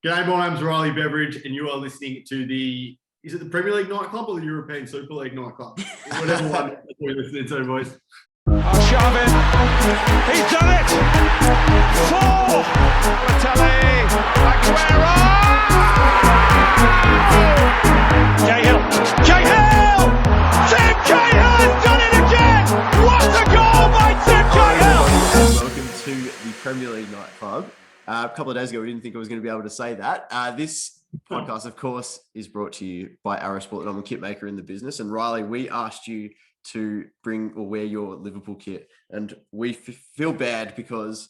G'day, my name's Riley Beveridge, and you are listening to is it the Premier League Nightclub or the European Super League Nightclub? Whatever one we're listening to, boys. Sharvin, he's done it! 4! Balotelli, Aguero! Cahill! Tim Cahill has done it again! What a goal by Tim Cahill! Welcome to the Premier League Nightclub. A couple of days ago, we didn't think I was going to be able to say that. This podcast, of course, is brought to you by Aerosport, and I'm a kit maker in the business. And Riley, we asked you to bring or wear your Liverpool kit, and we feel bad because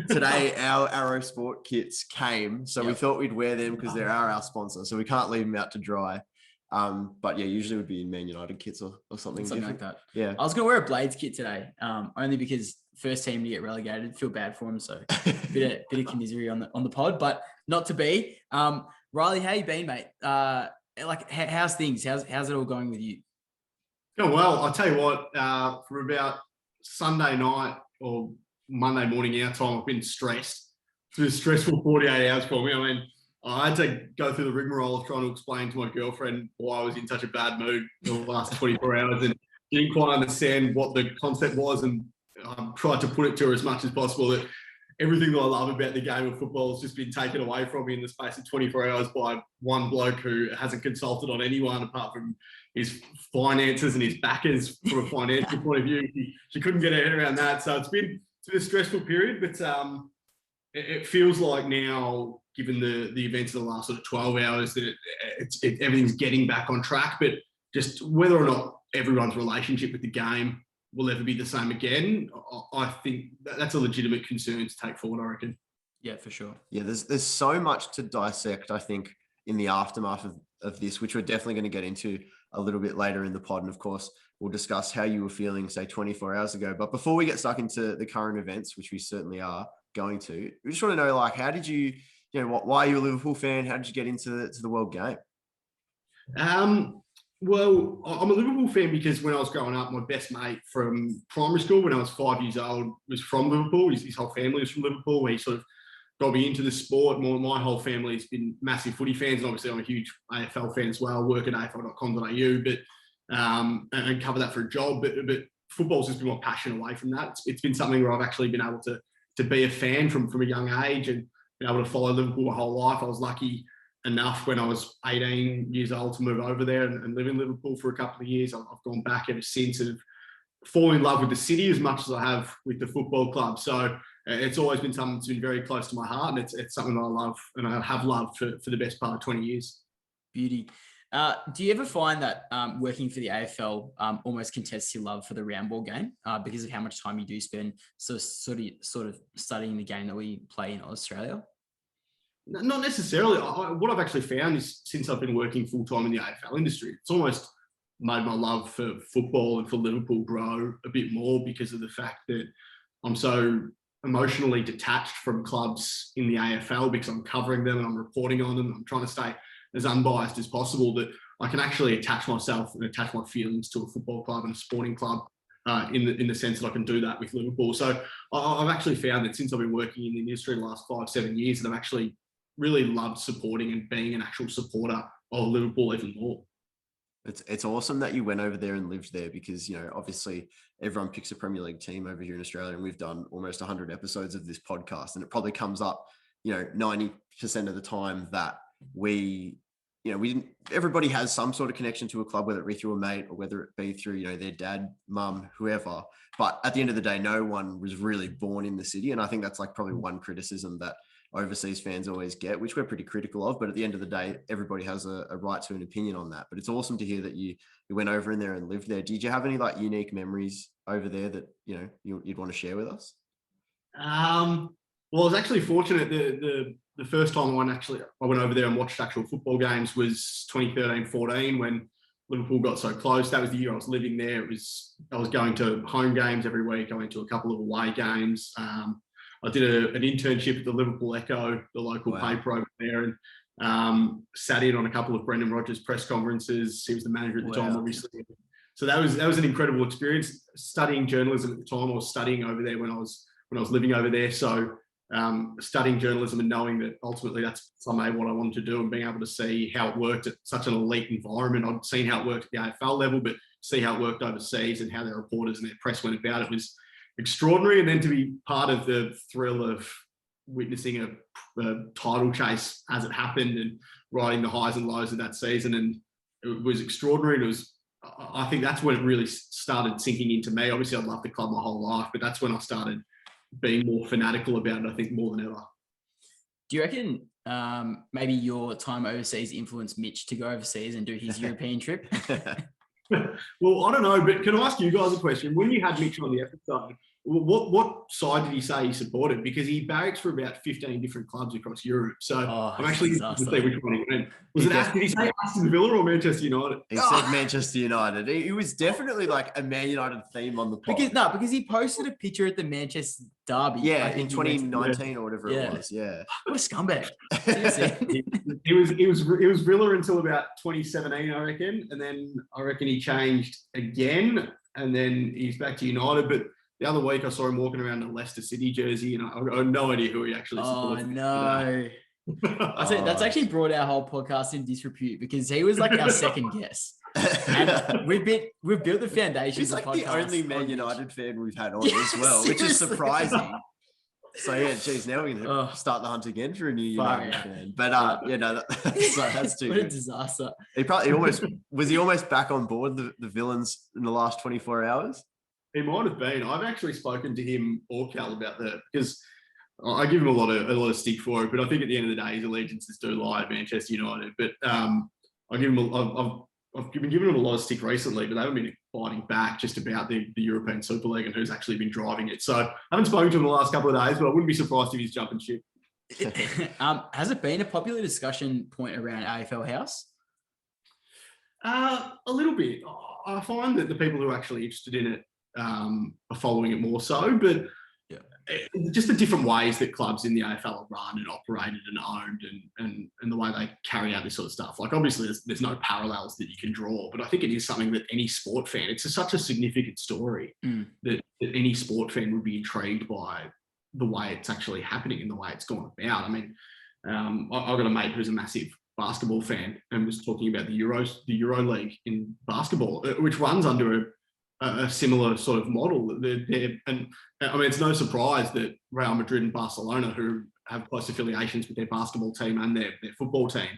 today our Aerosport kits came, so we thought we'd wear them because they are our sponsor, so we can't leave them out to dry. But yeah, usually it would be in Man United kits or something like that. Yeah, I was going to wear a Blades kit today, only because first team to get relegated. Feel bad for him, so bit of commisery on the pod, but not to be. Riley, how you been, mate? How's things? How's it all going with you? Oh, well, I'll tell you what, for about Sunday night or Monday morning our time, I've been stressed. It's been a stressful 48 hours for me. I mean, I had to go through the rigmarole of trying to explain to my girlfriend why I was in such a bad mood for the last 24 hours and didn't quite understand what the concept was, and tried to put it to her as much as possible that everything that I love about the game of football has just been taken away from me in the space of 24 hours by one bloke who hasn't consulted on anyone apart from his finances and his backers from a financial point of view. She couldn't get her head around that. So it's been a stressful period, but it feels like now, given the events of the last sort of 12 hours, that everything's getting back on track. But just whether or not everyone's relationship with the game will ever be the same again, I think that's a legitimate concern to take forward, I reckon. Yeah, for sure. Yeah, there's so much to dissect, I think, in the aftermath of this, which we're definitely going to get into a little bit later in the pod. And of course, we'll discuss how you were feeling, say, 24 hours ago. But before we get stuck into the current events, which we certainly are going to, we just want to know, how did you why are you a Liverpool fan? How did you get into the world game? Well, I'm a Liverpool fan because when I was growing up, my best mate from primary school when I was 5 years old was from Liverpool. His whole family was from Liverpool. He sort of got me into the sport. My whole family has been massive footy fans, and obviously I'm a huge AFL fan as well. Work at afl.com.au, but and cover that for a job. But football's just been my passion away from that. It's been something where I've actually been able to be a fan from a young age and been able to follow Liverpool my whole life. I was lucky enough when I was 18 years old to move over there and live in Liverpool for a couple of years. I've gone back ever since and fallen in love with the city as much as I have with the football club. So it's always been something that's been very close to my heart, and it's something that I love and I have loved for the best part of 20 years. Beauty. Do you ever find that working for the AFL almost contests your love for the round ball game because of how much time you do spend sort of studying the game that we play in Australia? Not necessarily. What I've actually found is since I've been working full-time in the AFL industry, it's almost made my love for football and for Liverpool grow a bit more because of the fact that I'm so emotionally detached from clubs in the AFL because I'm covering them and I'm reporting on them. I'm trying to stay as unbiased as possible, that I can actually attach myself and attach my feelings to a football club and a sporting club in the sense that I can do that with Liverpool. So I've actually found that since I've been working in the industry the last 5-7 years, that I've actually really loved supporting and being an actual supporter of Liverpool even more. It's awesome that you went over there and lived there because, obviously everyone picks a Premier League team over here in Australia, and we've done almost 100 episodes of this podcast, and it probably comes up, 90% of the time that everybody has some sort of connection to a club, whether it be through a mate or whether it be through, their dad, mum, whoever. But at the end of the day, no one was really born in the city. And I think that's probably one criticism that overseas fans always get, which we're pretty critical of. But at the end of the day, everybody has a right to an opinion on that. But it's awesome to hear that you went over in there and lived there. Did you have any unique memories over there that, you'd want to share with us? Well, I was actually fortunate. The first time I went over there and watched actual football games was 2013-14 when Liverpool got so close. That was the year I was living there. I was going to home games every week. I went to a couple of away games. I did an internship at the Liverpool Echo, the local paper over there, and sat in on a couple of Brendan Rodgers press conferences. He was the manager at the time, obviously. So that was an incredible experience. Studying journalism at the time, I was studying over there when I was living over there. So studying journalism and knowing that ultimately that's someday what I wanted to do, and being able to see how it worked at such an elite environment. I'd seen how it worked at the AFL level, but see how it worked overseas and how their reporters and their press went about it was extraordinary. And then to be part of the thrill of witnessing a title chase as it happened and riding the highs and lows of that season, and it was extraordinary. And it was, I think that's when it really started sinking into me. Obviously, I'd loved the club my whole life, but that's when I started being more fanatical about it, I think, more than ever. Do you reckon maybe your time overseas influenced Mitch to go overseas and do his European trip? Well, I don't know, but can I ask you guys a question? When you had Mitch on the episode, what side did he say he supported? Because he barracks for about 15 different clubs across Europe. So I'm actually interested to see which one he went. Did he say Aston Villa or Manchester United? He said Manchester United. It was definitely like a Man United theme on the pod. Because he posted a picture at the Manchester derby. Yeah, in 2019 or whatever it was. Yeah. What a scumbag. Seriously. It was Villa until about 2017, I reckon. And then I reckon he changed again. And then he's back to United. But the other week I saw him walking around in a Leicester City jersey, and I had no idea who he actually supported. Oh, no. I said that's actually brought our whole podcast in disrepute, because he was like our second guest. And we've built the foundations. He's like of the only Man United fan we've had on as well, which is surprising. So yeah, geez, now we're gonna start the hunt again for a new United fan. But that's too what good. a disaster. He almost back on board the villains in the last 24 hours. He might have been. I've actually spoken to him or Cal about that, because I give him a lot of stick for it. But I think at the end of the day, his allegiances do lie at Manchester United. But I've been giving him a lot of stick recently, but they haven't been fighting back just about the European Super League and who's actually been driving it. So I haven't spoken to him the last couple of days, but I wouldn't be surprised if he's jumping ship. Has it been a popular discussion point around AFL House? A little bit. I find that the people who are actually interested in it are following it more so, but just the different ways that clubs in the AFL are run and operated and owned, and the way they carry out this sort of stuff. Like, obviously there's no parallels that you can draw, but I think it is something that any sport fan, it's such a significant story that any sport fan would be intrigued by the way it's actually happening and the way it's gone about. I mean, I've got a mate who's a massive basketball fan and was talking about the Euro League in basketball, which runs under a similar sort of model. And I mean, it's no surprise that Real Madrid and Barcelona, who have close affiliations with their basketball team and their football team,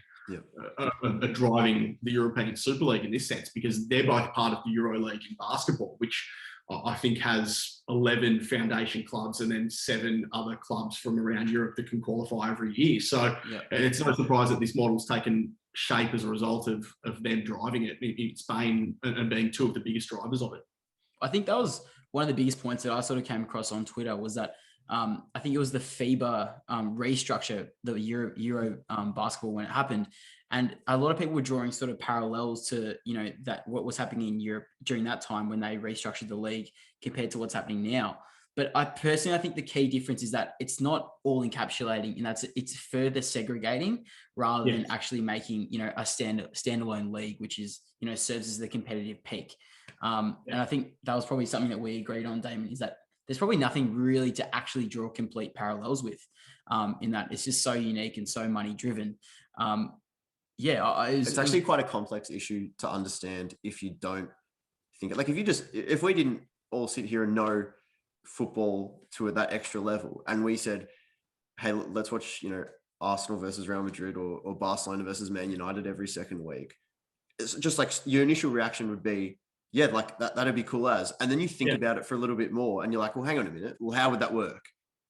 are driving the European Super League in this sense, because they're both part of the Euro League in basketball, which I think has 11 foundation clubs and then 7 other clubs from around Europe that can qualify every year. So it's no surprise that this model's taken shape as a result of them driving it in Spain and being 2 of the biggest drivers of it. I think that was one of the biggest points that I sort of came across on Twitter, was that I think it was the FIBA restructure, the Euro basketball, when it happened. And a lot of people were drawing sort of parallels to, that what was happening in Europe during that time when they restructured the league compared to what's happening now. But I think the key difference is that it's not all encapsulating, and it's further segregating rather than actually making, a standalone league, which is, serves as the competitive peak. And I think that was probably something that we agreed on, Damon, is that there's probably nothing really to actually draw complete parallels with, in that it's just so unique and so money driven. It's actually quite a complex issue to understand if you don't think, like, if we didn't all sit here and know football to that extra level, and we said, hey, let's watch, Arsenal versus Real Madrid or Barcelona versus Man United every second week. It's just like your initial reaction would be, yeah, like that'd be cool as. And then you think about it for a little bit more and you're like, well, hang on a minute. Well, how would that work?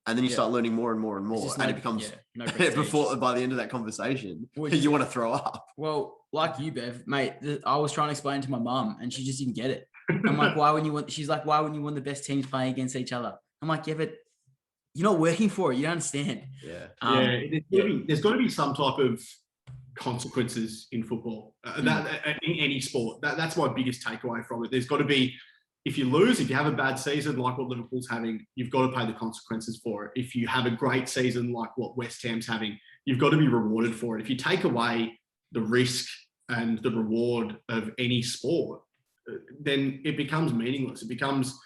And then you start learning more and more and more. And it becomes, by the end of that conversation, you want to throw up. Well, like you, Bev, mate, I was trying to explain to my mum and she just didn't get it. I'm like, she's like, why wouldn't you want the best teams playing against each other? I'm like, yeah, but you're not working for it. You don't understand. There's got to be some type of consequences in football, in any sport. That's my biggest takeaway from it. There's got to be, if you lose, if you have a bad season like what Liverpool's having, you've got to pay the consequences for it. If you have a great season like what West Ham's having, you've got to be rewarded for it. If you take away the risk and the reward of any sport, then it becomes meaningless. It becomes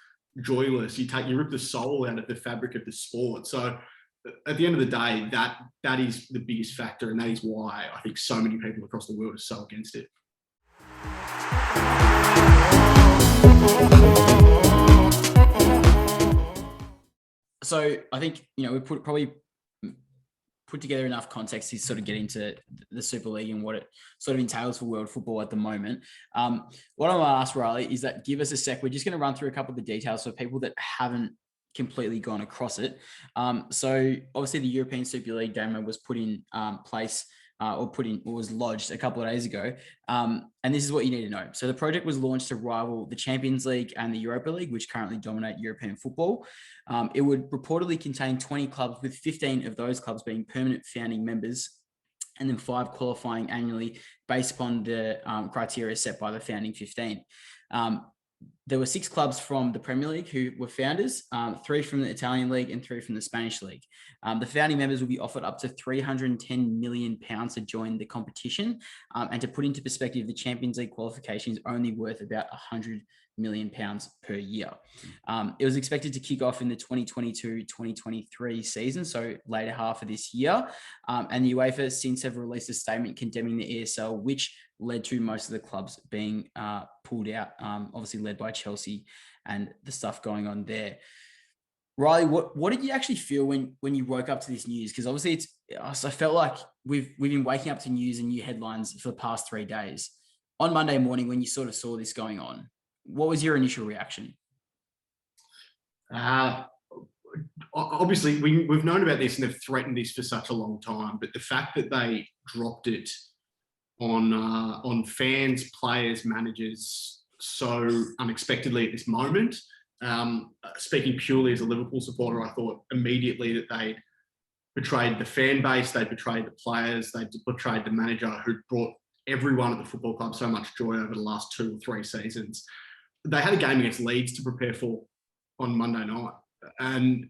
joyless. You rip the soul out of the fabric of the sport. So at the end of the day, that is the biggest factor, and that is why I think so many people across the world are so against it. So I think, we probably put together enough context to sort of get into the Super League and what it sort of entails for world football at the moment. What I'm going to ask, Riley, is that give us a sec. We're just going to run through a couple of the details for people that haven't completely gone across it. So obviously the European Super League, Damo, was put in place was lodged a couple of days ago. And this is what you need to know. So the project was launched to rival the Champions League and the Europa League, which currently dominate European football. It would reportedly contain 20 clubs, with 15 of those clubs being permanent founding members, and then 5 qualifying annually based upon the criteria set by the founding 15. There were 6 clubs from the Premier League who were founders, 3 from the Italian League and 3 from the Spanish League. The founding members will be offered up to £310 million to join the competition. And to put into perspective, the Champions League qualification is only worth about £100 million per year. It was expected to kick off in the 2022-2023 season, so later half of this year. And the UEFA since have released a statement condemning the ESL, which led to most of the clubs being pulled out, obviously led by Chelsea and the stuff going on there. Riley, what did you actually feel when you woke up to this news? Because obviously I felt like we've been waking up to news and new headlines for the past 3 days. On Monday morning, when you sort of saw this going on, what was your initial reaction? Obviously, we've known about this and they've threatened this for such a long time, but the fact that they dropped it on fans, players, managers so unexpectedly at this moment. Speaking purely as a Liverpool supporter, I thought immediately that they'd betrayed the fan base, they betrayed the players, they betrayed the manager who brought everyone at the football club so much joy over the last 2 or 3 seasons. They had a game against Leeds to prepare for on Monday night. And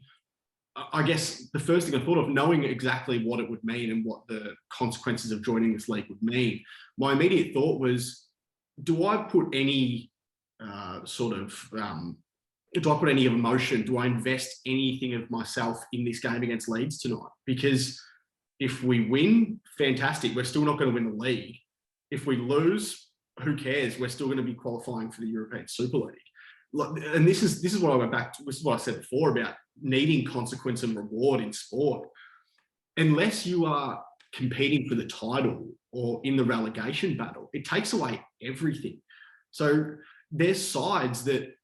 I guess the first thing I thought of, knowing exactly what it would mean and what the consequences of joining this league would mean, my immediate thought was, do I put any any emotion? Do I invest anything of myself in this game against Leeds tonight? Because if we win, fantastic. We're still not going to win the league. If we lose, who cares? We're still going to be qualifying for the European Super League. And this is what I went back to. This is what I said before about needing consequence and reward in sport. Unless you are competing for the title or in the relegation battle, it takes away everything. So there's sides that,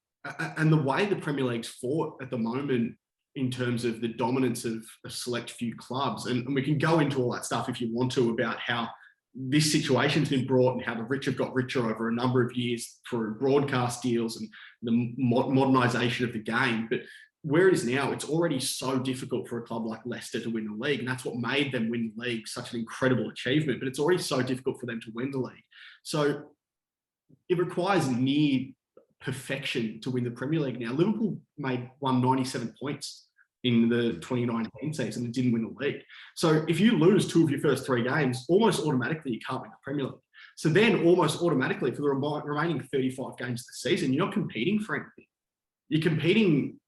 and the way the Premier League's fought at the moment in terms of the dominance of a select few clubs, and we can go into all that stuff if you want to, about how this situation's been brought and how the rich have got richer over a number of years through broadcast deals and the modernisation of the game. But where it is now, it's already so difficult for a club like Leicester to win the league. And that's what made them win the league such an incredible achievement. But it's already so difficult for them to win the league. So it requires near perfection to win the Premier League now. Liverpool won 97 points in the 2019 season and didn't win the league. So if you lose 2 of your first 3 games, almost automatically you can't win the Premier League. So then almost automatically for the remaining 35 games of the season, you're not competing for anything. You're competing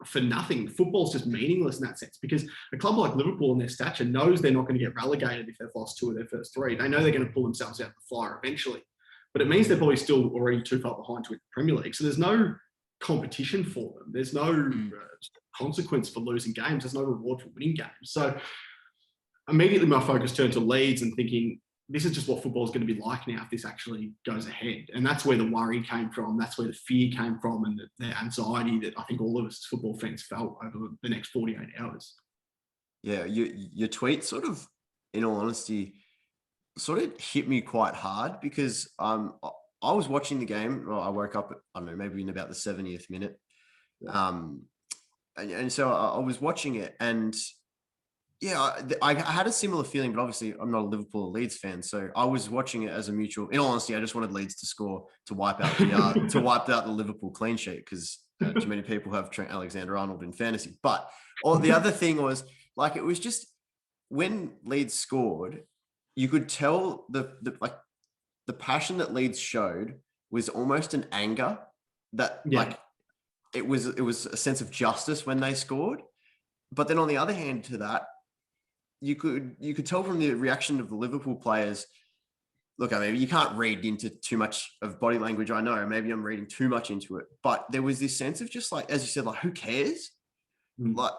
for nothing. Football's just meaningless in that sense, because a club like Liverpool and their stature knows they're not going to get relegated if they've lost 2 of their first 3. They know they're going to pull themselves out of the fire eventually. But it means they're probably still already too far behind to win the Premier League. So there's no competition for them. There's no consequence for losing games. There's no reward for winning games. So immediately my focus turned to Leeds and thinking, this is just what football is going to be like now if this actually goes ahead. And that's where the worry came from. That's where the fear came from, and the anxiety that I think all of us as football fans felt over the next 48 hours. Yeah, your tweet sort of, in all honesty, sort of hit me quite hard because I was watching the game. Well, I woke up, I don't know, maybe in about the 70th minute. And so I was watching it, and yeah, I had a similar feeling, but obviously I'm not a Liverpool or Leeds fan. So I was watching it as a mutual, in all honesty, I just wanted Leeds to score to wipe out the Liverpool clean sheet, because too many people have Trent Alexander-Arnold in fantasy. But the other thing was, like, it was just when Leeds scored, you could tell the passion that Leeds showed was almost an anger that, like, it was a sense of justice when they scored. But then on the other hand to that, you could tell from the reaction of the Liverpool players. Look, I mean, you can't read into too much of body language. I know, maybe I'm reading too much into it, but there was this sense of just like, as you said, like, who cares? Like,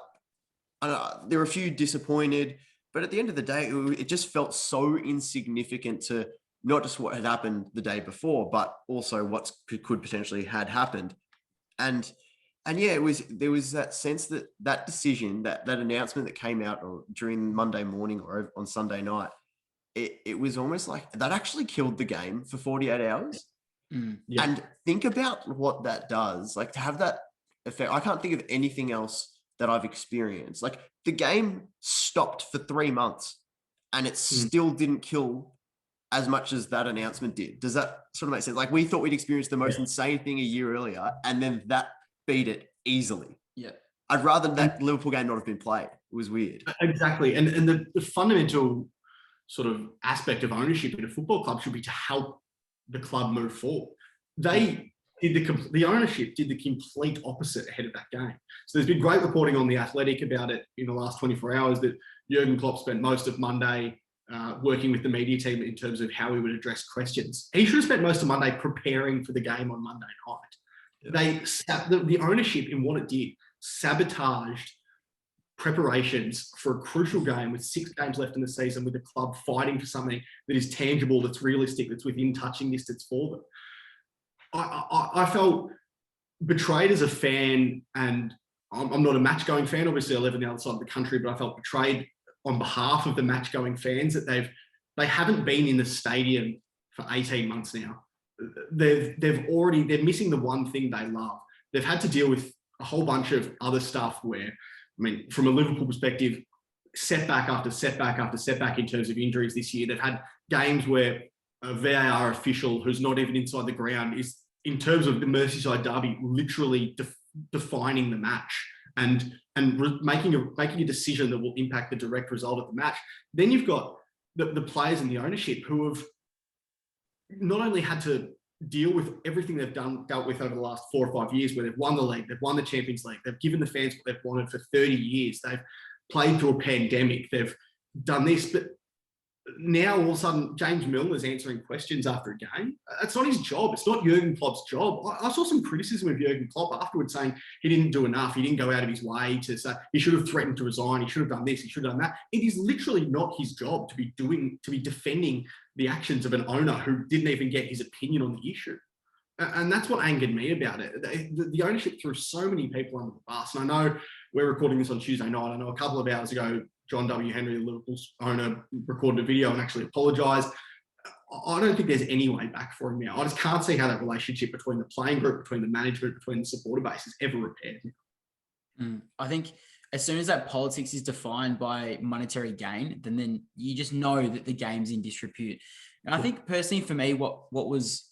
I don't know, there were a few disappointed, but at the end of the day, it just felt so insignificant to not just what had happened the day before, but also what could potentially had happened. And yeah, there was that sense that decision, that announcement that came out during Monday morning or on Sunday night, it was almost like that actually killed the game for 48 hours. Yeah. And think about what that does, like to have that effect. I can't think of anything else that I've experienced. Like the game stopped for 3 months and it still didn't kill as much as that announcement did. Does that sort of make sense? Like we thought we'd experienced the most insane thing a year earlier and then that beat it easily. Yeah. I'd rather that Liverpool game not have been played. It was weird. Exactly. And the fundamental sort of aspect of ownership in a football club should be to help the club move forward. They did the ownership did the complete opposite ahead of that game. So there's been great reporting on The Athletic about it in the last 24 hours that Jurgen Klopp spent most of Monday working with the media team in terms of how he would address questions. He should have spent most of Monday preparing for the game on Monday night. Yeah. The ownership in what it did sabotaged preparations for a crucial game with 6 games left in the season, with the club fighting for something that is tangible, that's realistic, that's within touching distance for them. I felt betrayed as a fan, and I'm not a match-going fan. Obviously, I live on the other side of the country, but I felt betrayed on behalf of the match-going fans that they haven't been in the stadium for 18 months now. They're missing the one thing they love. They've had to deal with a whole bunch of other stuff where, I mean, from a Liverpool perspective, setback after setback after setback in terms of injuries this year. They've had games where a VAR official who's not even inside the ground is, in terms of the Merseyside derby, literally defining the match and making a decision that will impact the direct result of the match. Then you've got the players and the ownership who have not only had to deal with everything they've dealt with over the last 4 or 5 years, where they've won the league, they've won the Champions League, they've given the fans what they've wanted for 30 years, they've played through a pandemic, they've done this, but now all of a sudden James Milner's answering questions after a game. That's not his job. It's not Jurgen Klopp's job. I saw some criticism of Jurgen Klopp afterwards saying he didn't do enough. He didn't go out of his way to say he should have threatened to resign. He should have done this. He should have done that. It is literally not his job to be defending the actions of an owner who didn't even get his opinion on the issue. And that's what angered me about it. The ownership threw so many people under the bus. And I know we're recording this on Tuesday night. I know a couple of hours ago, John W. Henry, the Liverpool's owner, recorded a video and actually apologised. I don't think there's any way back for him now. I just can't see how that relationship between the playing group, between the management, between the supporter base is ever repaired. I think as soon as that politics is defined by monetary gain, then you just know that the game's in disrepute. And I think personally for me, what was,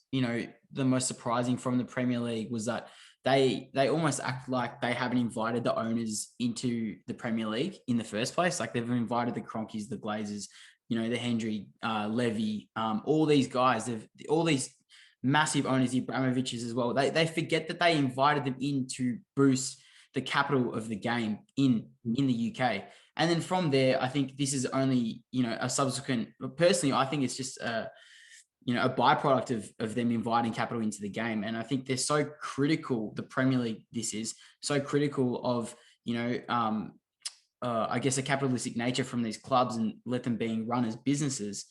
the most surprising from the Premier League was that they almost act like they haven't invited the owners into the Premier League in the first place. Like they've invited the Cronkies, the Glazers, the Hendry, Levy, all these guys, all these massive owners, Abramoviches as well. They forget that they invited them in to boost the capital of the game in the UK. And then from there, I think this is only, a subsequent, personally, I think it's just a byproduct of them inviting capital into the game. And I think they're so critical, the Premier League, this is so critical of, I guess a capitalistic nature from these clubs and let them being run as businesses.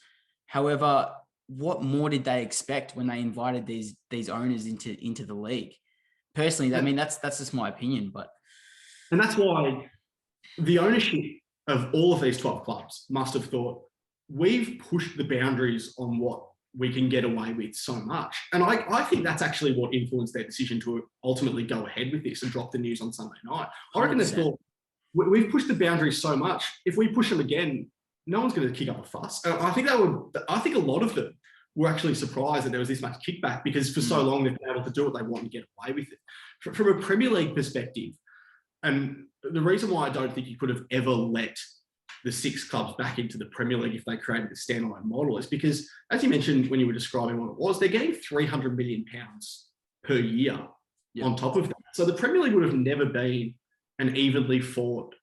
However, what more did they expect when they invited these owners into the league? Personally, I mean, that's just my opinion, and that's why the ownership of all of these 12 clubs must have thought, we've pushed the boundaries on what we can get away with so much. And I think that's actually what influenced their decision to ultimately go ahead with this and drop the news on Sunday night. I reckon they thought, we've pushed the boundaries so much, if we push them again, no one's going to kick up a fuss. I think a lot of them were actually surprised that there was this much kickback, because for so long they've been able to do what they want and get away with it. From a Premier League perspective, and the reason why I don't think you could have ever let the 6 clubs back into the Premier League if they created a standalone model is because, as you mentioned when you were describing what it was, they're getting £300 million per year on top of that. So the Premier League would have never been an evenly fought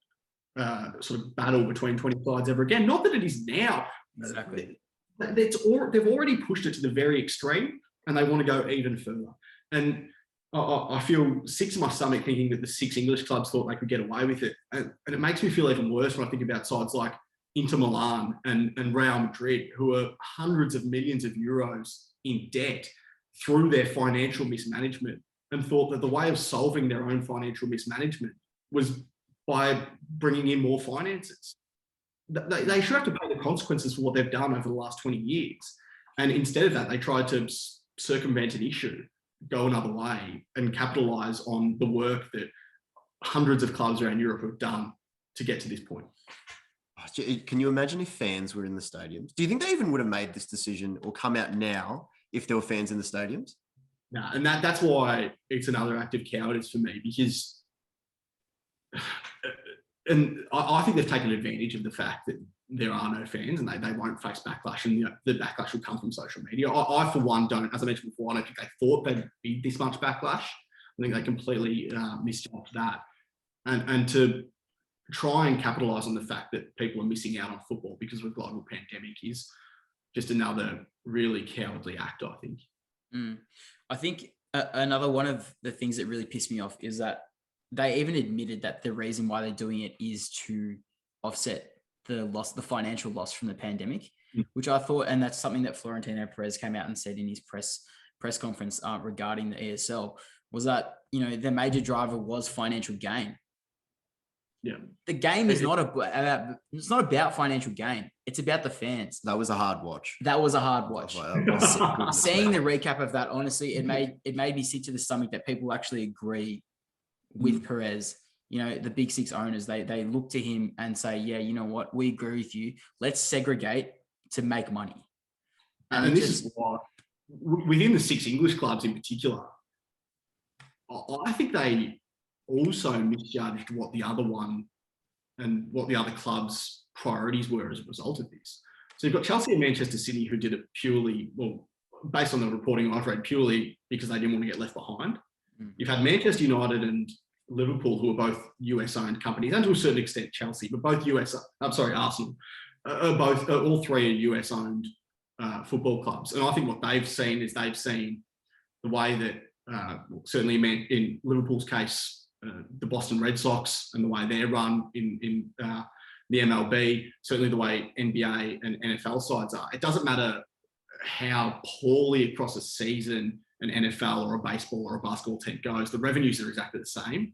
sort of battle between 20 sides ever again. Not that it is now. Exactly. They've already pushed it to the very extreme, and they want to go even further. And I feel sick to my stomach thinking that the 6 English clubs thought they could get away with it. And it makes me feel even worse when I think about sides like Inter Milan and Real Madrid, who are hundreds of millions of euros in debt through their financial mismanagement, and thought that the way of solving their own financial mismanagement was by bringing in more finances. They should have to pay the consequences for what they've done over the last 20 years. And instead of that, they tried to circumvent an issue, go another way, and capitalise on the work that hundreds of clubs around Europe have done to get to this point. Can you imagine if fans were in the stadiums? Do you think they even would have made this decision or come out now if there were fans in the stadiums? No, and that's why it's another act of cowardice for me, because and I think they've taken advantage of the fact that there are no fans and they won't face backlash, and the backlash will come from social media. I for one, don't, as I mentioned before, I don't think they thought there'd be this much backlash. I think they completely misjudged that. And to try and capitalise on the fact that people are missing out on football because of a global pandemic is just another really cowardly act, I think. I think another one of the things that really pissed me off is that they even admitted that the reason why they're doing it is to offset the financial loss from the pandemic, which I thought, and that's something that Florentino Perez came out and said in his press conference regarding the ESL, was that, the major driver was financial gain. Yeah. The game is not about financial gain. It's about the fans. That was a hard watch. Seeing the recap of that, honestly, it made me sick to the stomach that people actually agree with Perez. The big 6 owners, they look to him and say, yeah, you know what, we agree with you. Let's segregate to make money. And this is why, within the 6 English clubs in particular, I think they also misjudged what the other one and what the other club's priorities were as a result of this. So you've got Chelsea and Manchester City, who did it purely, well, based on the reporting I've read, purely because they didn't want to get left behind. You've had Manchester United and Liverpool, who are both US-owned companies, and to a certain extent Chelsea, but both Arsenal, all 3 are US-owned football clubs. And I think what they've seen is the way that, certainly in Liverpool's case, the Boston Red Sox and the way they're run in the MLB, certainly the way NBA and NFL sides are. It doesn't matter how poorly across a season an NFL or a baseball or a basketball team goes, the revenues are exactly the same.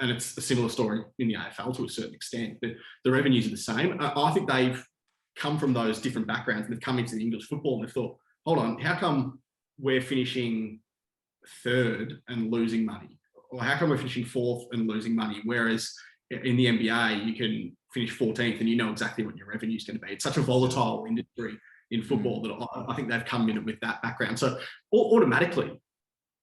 And it's a similar story in the AFL to a certain extent, but the revenues are the same. I think they've come from those different backgrounds and they've come into the English football and they've thought, hold on, how come we're finishing 3rd and losing money? Or how come we're finishing 4th and losing money? Whereas in the NBA, you can finish 14th and you know exactly what your revenue is going to be. It's such a volatile industry in football that I think they've come in with that background. So automatically,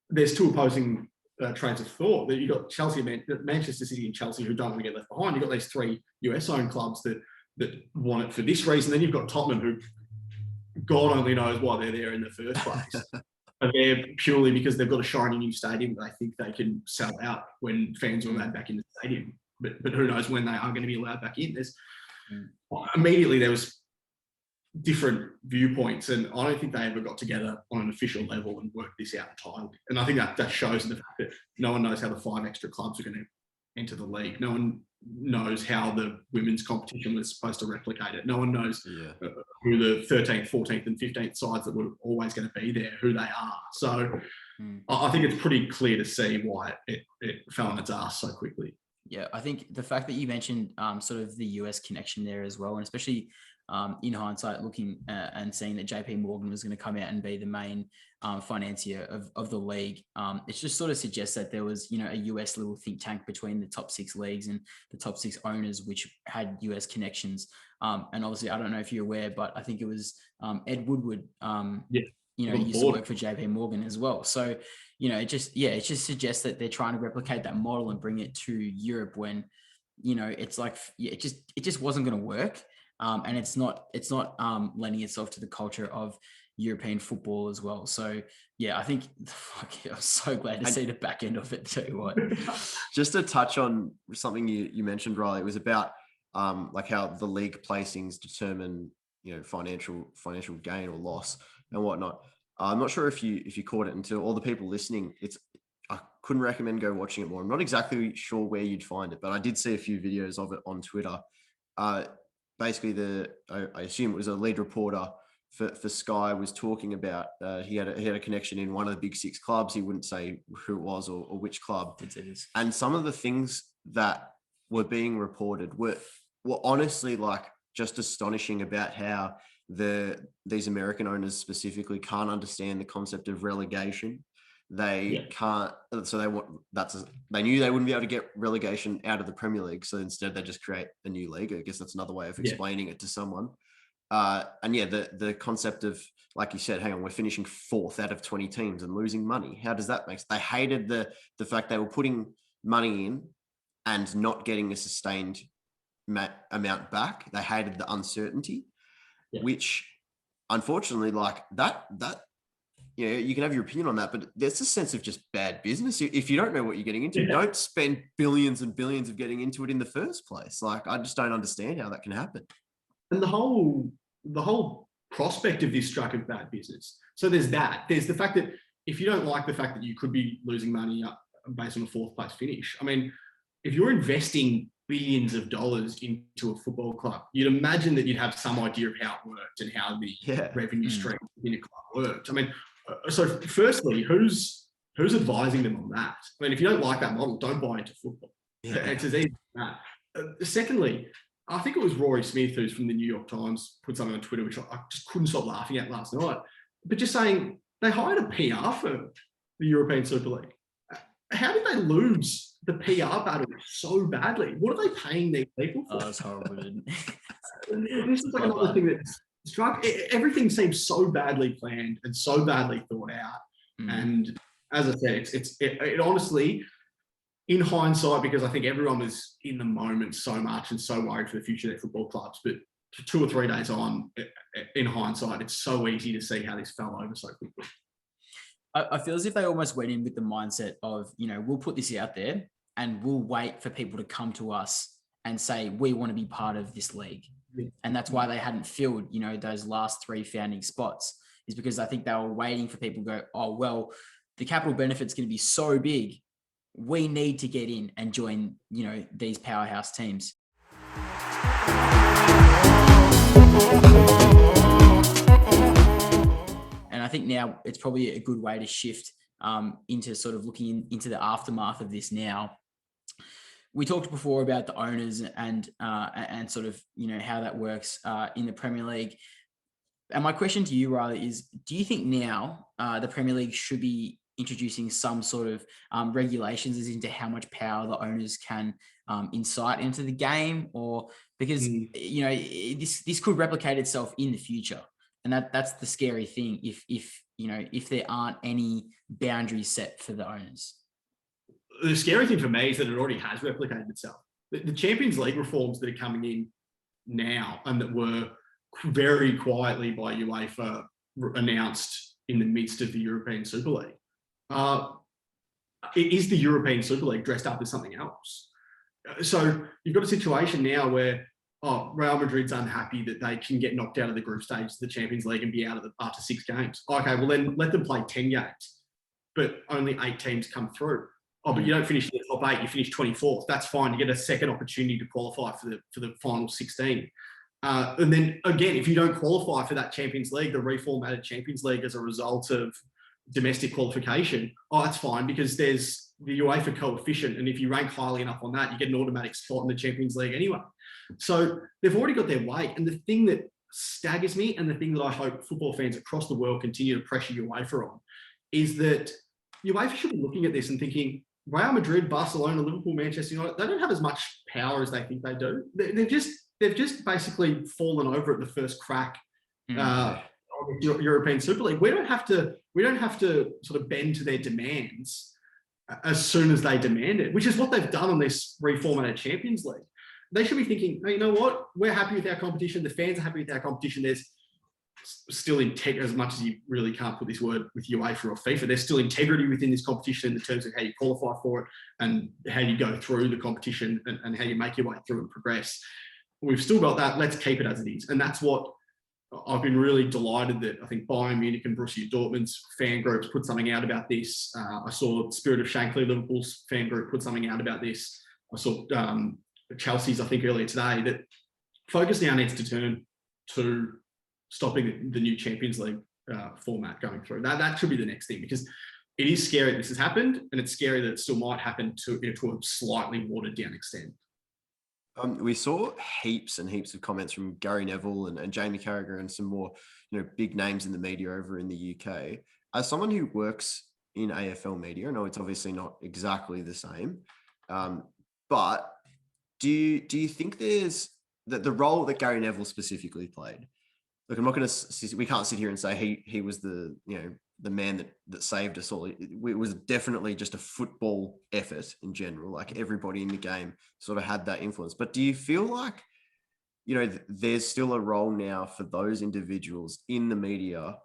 there's 2 opposing trains of thought. That you've got Chelsea, Manchester City and Chelsea, who don't want to get left behind. You've got these 3 US-owned clubs that want it for this reason. Then you've got Tottenham, who God only knows why they're there in the first place. But they're purely because they've got a shiny new stadium that they think they can sell out when fans are allowed back in the stadium. But who knows when they are going to be allowed back in. Immediately there was different viewpoints, and I don't think they ever got together on an official level and worked this out entirely. And I think that shows in the fact that no one knows how the 5 extra clubs are going to enter the league. No one knows how the women's competition was supposed to replicate it. No one knows who the 13th, 14th and 15th sides that were always going to be there, who they are. So I think it's pretty clear to see why it fell on its ass so quickly. Yeah, I think the fact that you mentioned sort of the US connection there as well, and especially in hindsight, looking and seeing that JP Morgan was going to come out and be the main financier of the league, it just sort of suggests that there was, a US little think tank between the top 6 leagues and the top 6 owners, which had US connections. And obviously, I don't know if you're aware, but I think it was Ed Woodward, used to work for JP Morgan as well. So, it just suggests that they're trying to replicate that model and bring it to Europe when, it's like, it just wasn't going to work. and it's not lending itself to the culture of European football as well. So yeah, I think I'm so glad to see the back end of it. Tell you what. Just to touch on something you mentioned, Riley, it was about like how the league placings determine, financial gain or loss and whatnot. I'm not sure if you caught it, until all the people listening, I couldn't recommend go watching it more. I'm not exactly sure where you'd find it, but I did see a few videos of it on Twitter. Basically, I assume it was a lead reporter for Sky was talking about he had a connection in one of the big six clubs. He wouldn't say who it was or which club. It is. And some of the things that were being reported were honestly like just astonishing about how these American owners specifically can't understand the concept of relegation. They can't, so they knew they wouldn't be able to get relegation out of the Premier League. So instead they just create a new league. I guess that's another way of explaining it to someone. And yeah, the concept of, like you said, hang on, we're finishing 4th out of 20 teams and losing money. How does that make sense? They hated the fact they were putting money in and not getting a sustained amount back. They hated the uncertainty, which unfortunately, like that, you can have your opinion on that, but there's a sense of just bad business. If you don't know what you're getting into, don't spend billions and billions of getting into it in the first place. Like, I just don't understand how that can happen. And the whole prospect of this struck of bad business. So there's that. There's the fact that if you don't like the fact that you could be losing money based on a 4th place finish, I mean, if you're investing billions of dollars into a football club, you'd imagine that you'd have some idea of how it worked and how the revenue stream in a club worked. I mean, so firstly, who's advising them on that? I mean, if you don't like that model, don't buy into football. It's as easy as that. Secondly, I think it was Rory Smith, who's from the New York Times, put something on Twitter, which I just couldn't stop laughing at last night. But just saying, they hired a PR for the European Super League. How did they lose the PR battle so badly? What are they paying these people for? Oh, that's horrible. This is like another thing that struck. Everything seems so badly planned and so badly thought out. And as I said, it honestly, in hindsight, because I think everyone was in the moment so much and so worried for the future of their football clubs, but 2 or 3 days on, in hindsight, it's so easy to see how this fell over so quickly. I feel as if they almost went in with the mindset of, we'll put this out there and we'll wait for people to come to us and say, we want to be part of this league. Yeah. And that's why they hadn't filled, those last 3 founding spots, is because I think they were waiting for people to go, oh, well, the capital benefit's going to be so big. We need to get in and join, these powerhouse teams. And I think now it's probably a good way to shift into sort of looking into the aftermath of this now. We talked before about the owners and sort of, how that works in the Premier League. And my question to you, Riley, is do you think now the Premier League should be introducing some sort of regulations as into how much power the owners can incite into the game? Or because, this could replicate itself in the future. And that's the scary thing if there aren't any boundaries set for the owners. The scary thing for me is that it already has replicated itself. The Champions League reforms that are coming in now and that were very quietly by UEFA announced in the midst of the European Super League. It is the European Super League dressed up as something else. So you've got a situation now where Real Madrid's unhappy that they can get knocked out of the group stage of the Champions League and be out of after 6 games. Okay, well then let them play 10 games, but only 8 teams come through. Oh, but you don't finish in the top 8, you finish 24th. That's fine. You get a second opportunity to qualify for the final 16. And then again, if you don't qualify for that Champions League, the reformatted Champions League as a result of domestic qualification, that's fine because there's the UEFA coefficient. And if you rank highly enough on that, you get an automatic spot in the Champions League anyway. So they've already got their weight. And the thing that staggers me and the thing that I hope football fans across the world continue to pressure UEFA on is that UEFA should be looking at this and thinking, Real Madrid, Barcelona, Liverpool, Manchester United, they don't have as much power as they think they do. They've just basically fallen over at the first crack of the European Super League. We don't have to sort of bend to their demands as soon as they demand it, which is what they've done on this reformatted Champions League. they should be thinking, hey, you know what? We're happy with our competition. The fans are happy with our competition. There's still integrity, as much as you really can't put this word with UEFA or FIFA, there's still integrity within this competition in the terms of how you qualify for it and how you go through the competition and how you make your way through and progress. We've still got that. Let's keep it as it is. And that's what I've been really delighted that I think Bayern Munich and Borussia Dortmund's fan groups put something out about this. I saw Spirit of Shankly, Liverpool's fan group, put something out about this. I saw Chelsea's, I think, earlier today, that focus now needs to turn to stopping the new Champions League format going through. That should be the next thing, because it is scary that this has happened, and it's scary that it still might happen to a slightly watered down extent. We saw heaps and heaps of comments from Gary Neville and Jamie Carragher and some more, big names in the media over in the UK. As someone who works in AFL media, I know it's obviously not exactly the same, but do you think there's the role that Gary Neville specifically played? Look, I'm not going to. We can't sit here and say he was the man that saved us all. It was definitely just a football effort in general. Like, everybody in the game sort of had that influence. But do you feel like, there's still a role now for those individuals in the media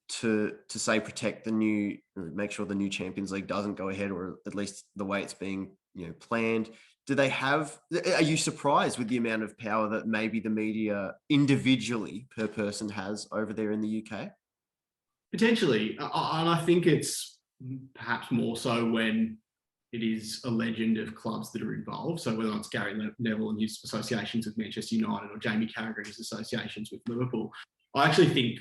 to say protect make sure the new Champions League doesn't go ahead, or at least the way it's being planned? Are you surprised with the amount of power that maybe the media individually per person has over there in the UK? Potentially. And I think it's perhaps more so when it is a legend of clubs that are involved. So whether it's Gary Neville and his associations with Manchester United, or Jamie Carragher and his associations with Liverpool, I actually think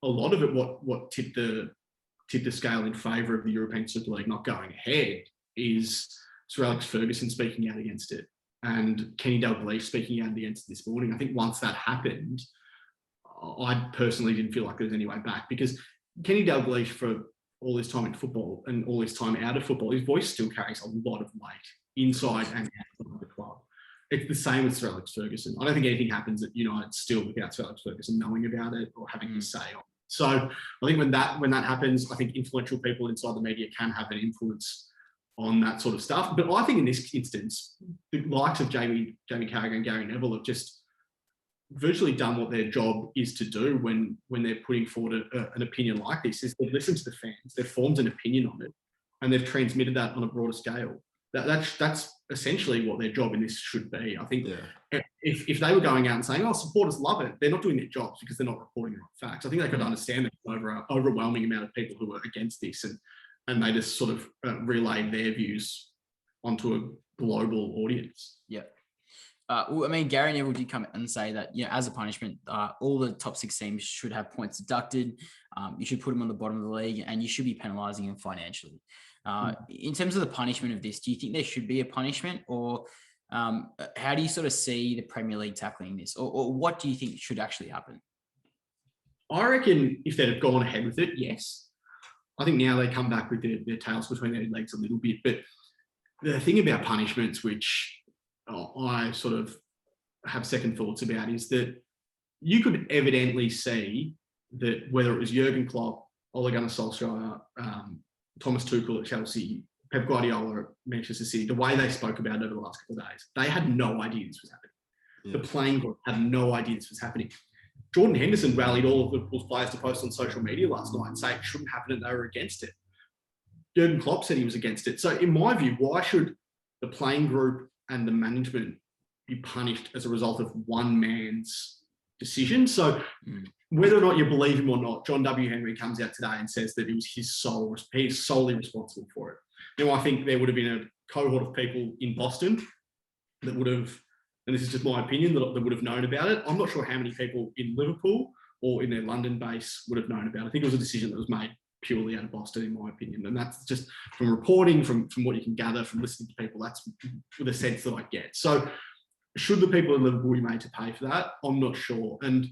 a lot of it, what tipped the scale in favour of the European Super League not going ahead, is Sir Alex Ferguson speaking out against it, and Kenny Dalglish speaking out against it this morning. I think once that happened, I personally didn't feel like there was any way back, because Kenny Dalglish, for all his time in football and all his time out of football, his voice still carries a lot of weight inside and outside of the club. It's the same with Sir Alex Ferguson. I don't think anything happens at United still without Sir Alex Ferguson knowing about it or having his say on it. So I think when that happens, I think influential people inside the media can have an influence on that sort of stuff. But I think in this instance, the likes of Jamie Carragher and Gary Neville have just virtually done what their job is to do when they're putting forward an opinion like this, is they've listened to the fans, they've formed an opinion on it, and they've transmitted that on a broader scale. That's essentially what their job in this should be. I think if they were going out and saying, "Oh, supporters love it," they're not doing their jobs because they're not reporting the right facts. I think they could understand that over an overwhelming amount of people who are against this, and they just sort of relay their views onto a global audience. Yeah. Well, I mean, Gary Neville did come and say that, as a punishment, all the top 6 teams should have points deducted. You should put them on the bottom of the league, and you should be penalising them financially. In terms of the punishment of this, do you think there should be a punishment, or how do you sort of see the Premier League tackling this, or what do you think should actually happen? I reckon if they'd have gone ahead with it, yes. I think now they come back with their tails between their legs a little bit. But the thing about punishments, which I sort of have second thoughts about, is that you could evidently see that whether it was Jurgen Klopp, Ole Gunnar Solskjaer, Thomas Tuchel at Chelsea, Pep Guardiola at Manchester City, the way they spoke about it over the last couple of days, they had no idea this was happening. Yeah. The playing group had no idea this was happening. Jordan Henderson rallied all of Liverpool's players to post on social media last night and say it shouldn't happen, and they were against it. Jurgen Klopp said he was against it. So in my view, why should the playing group and the management be punished as a result of one man's decision? So whether or not you believe him or not, John W. Henry comes out today and says that it was he's solely responsible for it. Now, I think there would have been a cohort of people in Boston that would have, and this is just my opinion, that would have known about it. I'm not sure how many people in Liverpool or in their London base would have known about it. I think it was a decision that was made purely out of Boston, in my opinion. And that's just from reporting, from what you can gather, from listening to people, that's the sense that I get. So should the people in Liverpool be made to pay for that? I'm not sure. And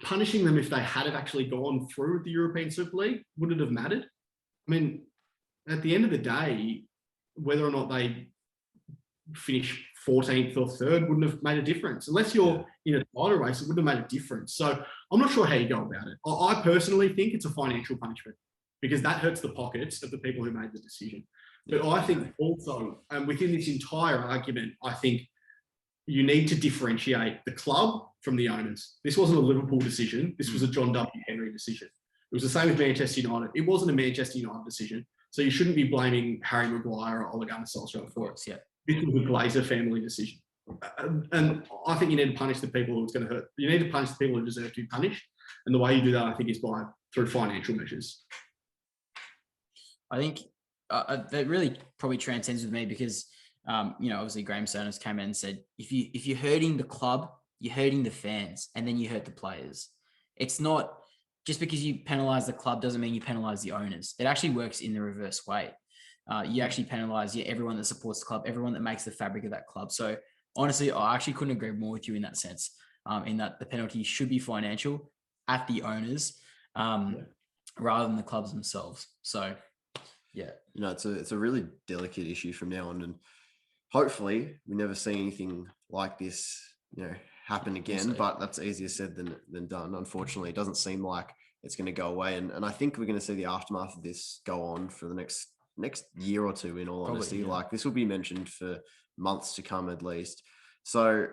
punishing them if they had have actually gone through the European Super League, would it have mattered? I mean, at the end of the day, whether or not they finish 14th or 3rd wouldn't have made a difference. Unless you're in a title race, it wouldn't have made a difference. So I'm not sure how you go about it. I personally think it's a financial punishment, because that hurts the pockets of the people who made the decision. But I think also, and within this entire argument, I think you need to differentiate the club from the owners. This wasn't a Liverpool decision. This was a John W. Henry decision. It was the same with Manchester United. It wasn't a Manchester United decision. So you shouldn't be blaming Harry Maguire or Ole Gunnar Solskjaer for it. Yeah. This was a Glazer family decision. And I think you need to punish the people who it's going to hurt. You need to punish the people who deserve to be punished. And the way you do that, I think, is through financial measures. I think that really probably transcends with me because, obviously Graham Souness came in and said, if you're hurting the club, you're hurting the fans, and then you hurt the players. It's not just because you penalise the club doesn't mean you penalise the owners. It actually works in the reverse way. You actually penalise everyone that supports the club, everyone that makes the fabric of that club. So honestly, I actually couldn't agree more with you in that sense, in that the penalty should be financial at the owners rather than the clubs themselves. So, yeah. It's a really delicate issue from now on. And hopefully we never see anything like this, happen again, but that's easier said than done. Unfortunately, it doesn't seem like it's going to go away. And I think we're going to see the aftermath of this go on for the next year or two, in all honesty. Yeah. Like, this will be mentioned for months to come at least. So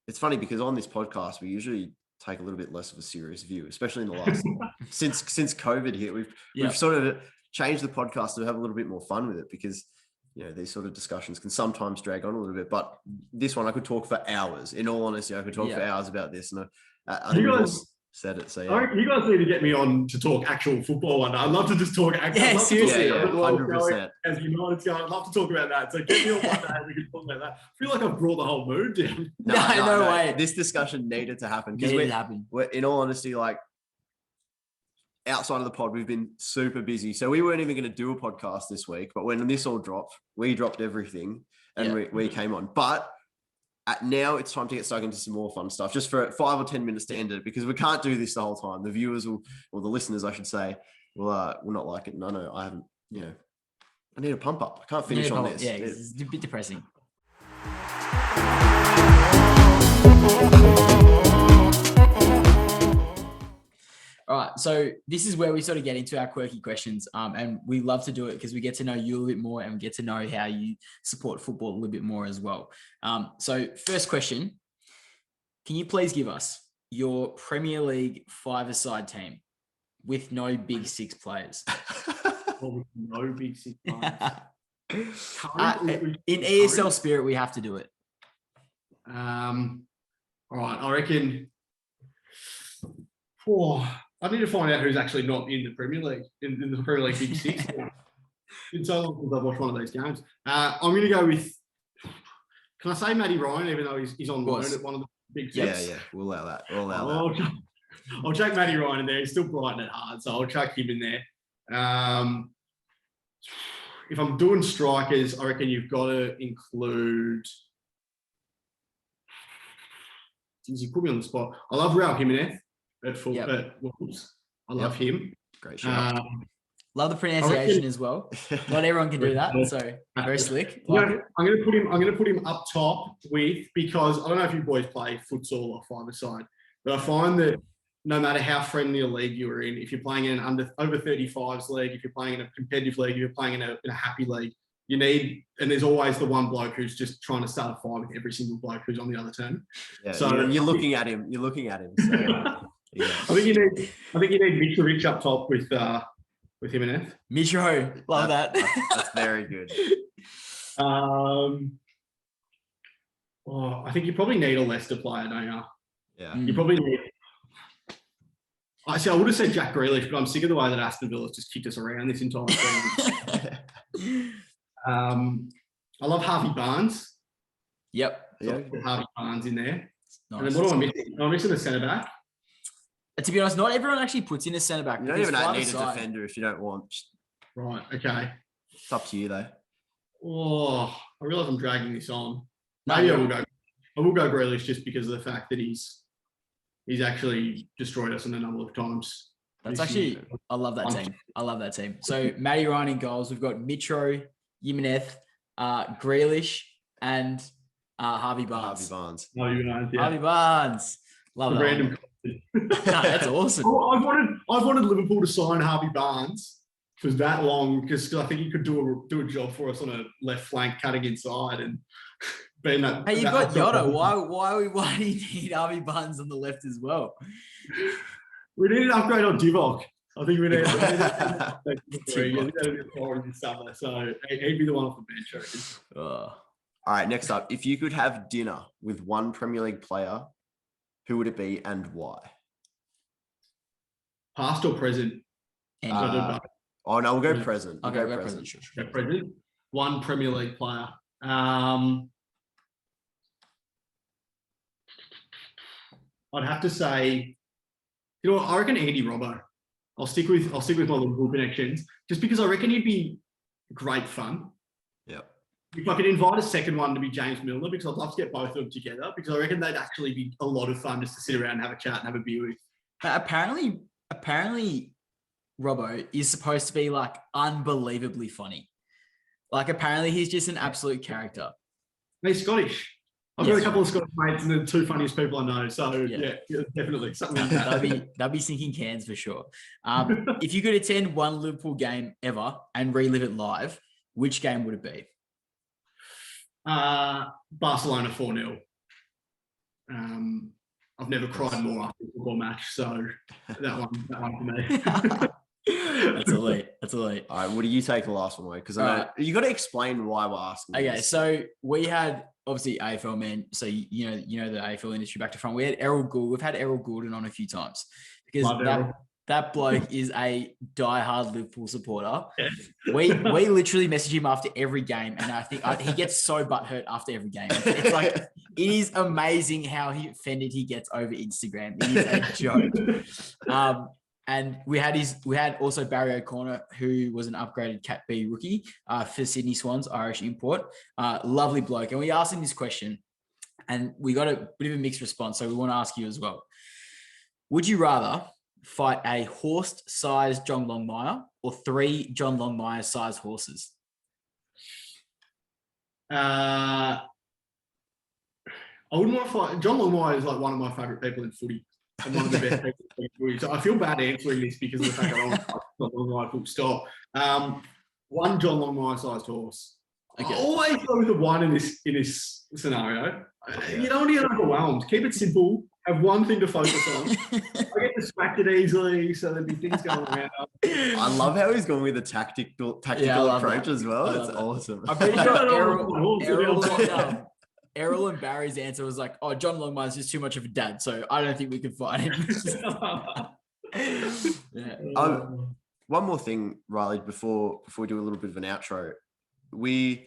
it's funny because on this podcast, we usually take a little bit less of a serious view, especially in the last, since COVID hit, we've sort of changed the podcast to have a little bit more fun with it because, these sort of discussions can sometimes drag on a little bit, but this one I could talk for hours. In all honesty, I could talk for hours about this. And I think we said it. So yeah. You guys need to get me on to talk actual football one day. I'd love to just talk actual. Yeah, seriously. 100%. As United's going, I'd love to talk about that. So get me on one day and we can talk about that. I feel like I've brought the whole mood down. No way. This discussion needed to happen because we're, in all honesty, like, outside of the pod, we've been super busy. So we weren't even going to do a podcast this week, but when this all dropped, we dropped everything and we came on. But now it's time to get stuck into some more fun stuff, just for 5 or 10 minutes to end it, because we can't do this the whole time. The viewers or the listeners, I should say, will not like it. No, I haven't, I need a pump up. I can't finish on this. Yeah, it's a bit depressing. All right, so this is where we sort of get into our quirky questions, and we love to do it because we get to know you a little bit more and we get to know how you support football a little bit more as well. So first question, can you please give us your Premier League five-a-side team with no big six players? No big six players. In ESL spirit, we have to do it. All right, I reckon... I need to find out who's actually not in the Premier League, in the Premier League Big Six. It's been so long since I've watched one of those games. I'm going to go with, can I say Matty Ryan, even though he's on loan at one of the Big Six? Yeah, we'll allow that. That. I'll chuck Matty Ryan in there. He's still bright and hard, so I'll chuck him in there. If I'm doing strikers, I reckon you've got to include... You put me on the spot. I love Raul Jimenez. At Wolves. I love him. Great shout. Love the pronunciation as well. Not everyone can do that, so very slick. I'm going to put him up top because I don't know if you boys play futsal or five-a-side, but I find that no matter how friendly a league you're in, if you're playing in an over 35s league, if you're playing in a competitive league, if you're playing in a happy league, and there's always the one bloke who's just trying to start a fight with every single bloke who's on the other team. Yeah, so you're looking at him. So. Yeah. I think you need Mitrovic up top with Jimenez. Mitro, love that. That's very good. I think you probably need a Leicester player, don't you? Yeah. You probably need. I would have said Jack Grealish, but I'm sick of the way that Aston Villa's just kicked us around this entire season. I love Harvey Barnes. Yep. Harvey Barnes in there. Nice. And then what am I missing? I'm missing a centre back. To be honest, not everyone actually puts in a centre back. You don't even need a defender if you don't want. Right. Okay. It's up to you though. Oh, I realise I'm dragging this on. Maybe I will go Grealish just because of the fact that he's actually destroyed us in a number of times. That's actually, I love that team. So Matty Ryan in goals. We've got Mitro, Jimenez, Grealish, and Harvey Barnes. Harvey Barnes. Love that. Random. That's awesome. I've wanted Liverpool to sign Harvey Barnes for that long, because I think he could do a job for us on a left flank cutting inside and being that. Hey, you've got Yoda. Why do you need Army Buns on the left as well? We need an upgrade on Divock. I think we need summer, so he'd be the one off the bench, I reckon. All right, next up, if you could have dinner with one Premier League player, who would it be and why? Past or present? No, we'll go present. I'll go present. Sure. Present. One Premier League player. I'd have to say, you know what, I reckon Andy Robbo. I'll stick with my Liverpool connections, just because I reckon he'd be great fun. Yep. If I could invite a second one to be James Milner, because I'd love to get both of them together, because I reckon they'd actually be a lot of fun just to sit around and have a chat and have a beer with. Apparently, Robbo is supposed to be like unbelievably funny. Like apparently he's just an absolute character. He's Scottish. I've got a couple of Scottish mates and the two funniest people I know. So yeah definitely something like that. That'd be sinking cans for sure. If you could attend one Liverpool game ever and relive it live, which game would it be? Barcelona 4-0. I've never cried more after a football match, so that one for me. That's elite. All right, what do you take the last one away? Because you got to explain why we're asking. Okay, this. so we had obviously AFL man. So you know the AFL industry back to front. We had Errol Gould. We've had Errol Goulden on a few times because that bloke is a diehard Liverpool supporter. Yeah. We literally message him after every game, and I think he gets so butthurt after every game. It's like it is amazing how offended he gets over Instagram. It is a joke. And we had also Barry O'Connor, who was an upgraded Cat B rookie for Sydney Swans, Irish import. Lovely bloke. And we asked him this question, and we got a bit of a mixed response. So we want to ask you as well. Would you rather fight a horse-sized John Longmire or 3 John Longmire-sized horses? I wouldn't want to fight. John Longmire is like one of my favourite people in footy. And one of the best people in footy. So I feel bad answering this because of the fact that I don't John Longmire full stop. One John Longmire-sized horse. Okay. I always go with the one in this scenario. You don't want to get overwhelmed. Keep it simple. Have one thing to focus on. I get distracted easily, so there'd be things going around. I love how he's going with a tactical approach as well. It's awesome. I'm pretty sure Errol and Barry's answer was like, "Oh, John Longmire's just too much of a dad, so I don't think we could fight him." One more thing, Riley, before we do a little bit of an outro, we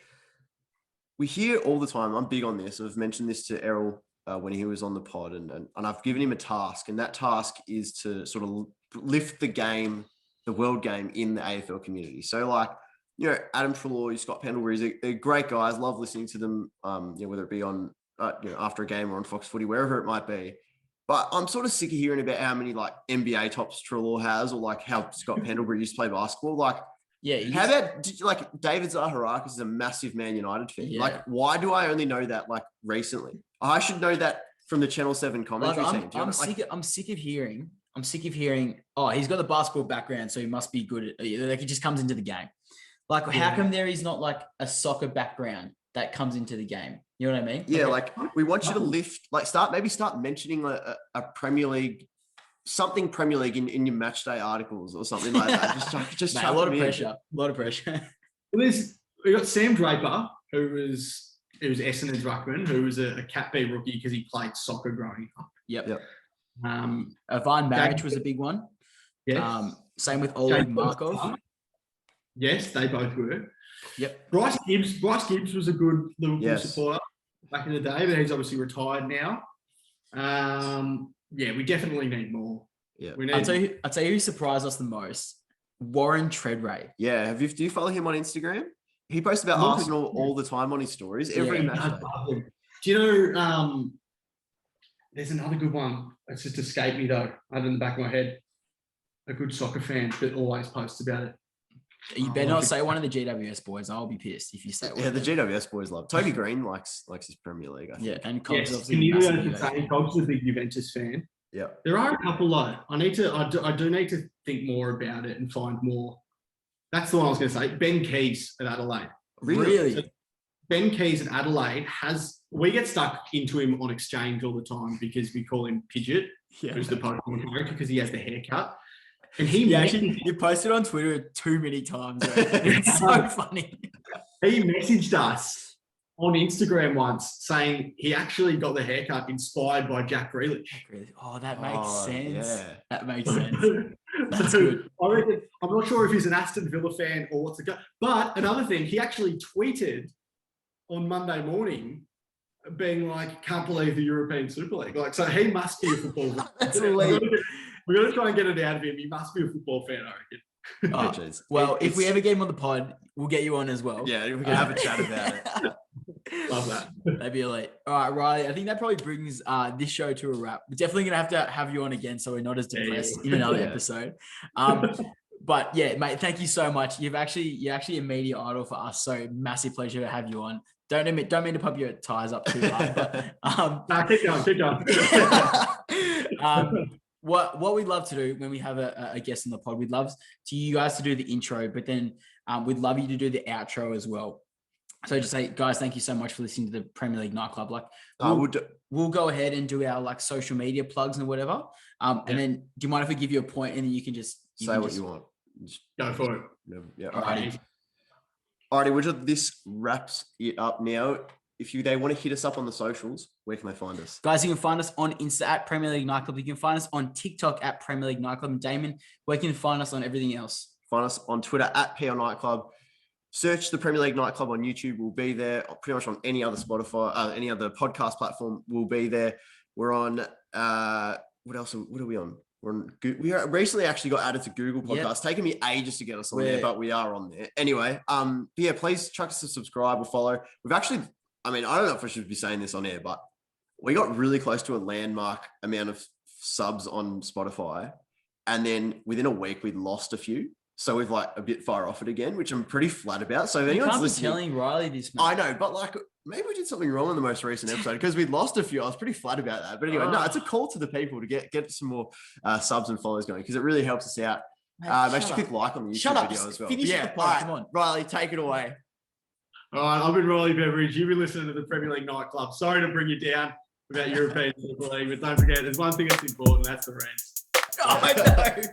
hear all the time. I'm big on this. I've mentioned this to Errol when he was on the pod, and I've given him a task, and that task is to sort of lift the game, the world game in the AFL community. So like, you know, Adam Treloar, Scott Pendlebury, they're great guys. Love listening to them, whether it be on, after a game or on Fox Footy, wherever it might be. But I'm sort of sick of hearing about how many like NBA tops Treloar has, or like how Scott Pendlebury used to play basketball. Like, how about like David Zaharakis is a massive Man United fan? Yeah. Like, why do I only know that like recently? I should know that from the Channel 7 commentary team. I'm sick of hearing. Oh, he's got the basketball background, so he must be good at. Like, he just comes into the game. Like, how come there is not like a soccer background that comes into the game? You know what I mean? Yeah, like we want you to lift, like start mentioning a Premier League, something Premier League in your match day articles or something like that. Just a lot of pressure. We got Sam Draper, who was Essendon's ruckman, who was a Cat B rookie because he played soccer growing up. Yep. Ivan Maric was a big one. Yeah. Same with Oleg Markov. Yes, they both were. Yep. Bryce Gibbs was a good Liverpool supporter back in the day, but he's obviously retired now. We definitely need more. Yeah. I'll tell you who surprised us the most. Warren Treadray. Yeah. Do you follow him on Instagram? He posts about Arsenal all the time on his stories. Every match. Do you know? There's another good one. It's just escaped me though. I had it in the back of my head. A good soccer fan that always posts about it. You better not say one of the GWS boys. I'll be pissed if you say one. Yeah, the GWS boys love. Toby Green likes his Premier League. I think. Yeah, and Cobbs obviously. Cobbs is a big Juventus fan. Yeah, there are a couple though. I do need to think more about it and find more That's the one I was going to say. Ben Keys at Adelaide. Really? So Ben Keys at Adelaide we get stuck into him on exchange all the time because we call him Pidgeot, who's the Pokemon character, because he has the haircut. And you posted on Twitter too many times. Right? It's so funny. He messaged us on Instagram once saying he actually got the haircut inspired by Jack Grealish. Oh, that makes sense. Yeah. That makes sense. That's So, good. I'm not sure if he's an Aston Villa fan or what's it got. But another thing, he actually tweeted on Monday morning being like, can't believe the European Super League. Like, so he must be a football fan. That's elite. We're going to try and get it out of him. He must be a football fan, I reckon. Oh, well, if we ever get him on the pod, we'll get you on as well. Yeah, we can have a chat about it. Love that. That'd be elite. All right, Riley, I think that probably brings this show to a wrap. We're definitely going to have you on again so we're not as depressed in another episode. But yeah, mate, thank you so much. You're actually a media idol for us, so massive pleasure to have you on. Don't mean to pump your tires up too hard, but Keep going. What we'd love to do when we have a guest on the pod, we'd love you guys to do the intro, but then we'd love you to do the outro as well. So just say, guys, thank you so much for listening to the Premier League Nightclub. Like, we'll go ahead and do our like social media plugs and whatever. And then, do you mind if we give you a point and then you can just say what you want? Go for it. Yeah. Alrighty. Alrighty, this wraps it up now. If they want to hit us up on the socials, where can they find us? Guys, you can find us on Insta at Premier League Nightclub. You can find us on TikTok at Premier League Nightclub. And Damon, where can you find us on everything else? Find us on Twitter at PL Nightclub. Search the Premier League Nightclub on YouTube. We'll be there. Pretty much on any other Spotify, any other podcast platform, we'll be there. We're on, what else? What are we on? We recently actually got added to Google Podcasts. It's taken me ages to get us on there, but we are on there. Anyway, yeah, please chuck us a subscribe or follow. We've actually, I don't know if I should be saying this on air, but we got really close to a landmark amount of subs on Spotify. And then within a week, we lost a few. So we've like a bit far off it again, which I'm pretty flat about. So if anyone's listening, telling Riley this, mate. I know, but like maybe we did something wrong in the most recent episode because we lost a few. I was pretty flat about that. But anyway, no, it's a call to the people to get some more subs and follows going because it really helps us out. Make sure you click like on the YouTube video as well. Finish the pod. Come on, Riley, take it away. All right, I've been Riley Beveridge. You've been listening to the Premier League Nightclub. Sorry to bring you down about European Super League, but don't forget, there's one thing that's important. That's the Reds. Oh, no.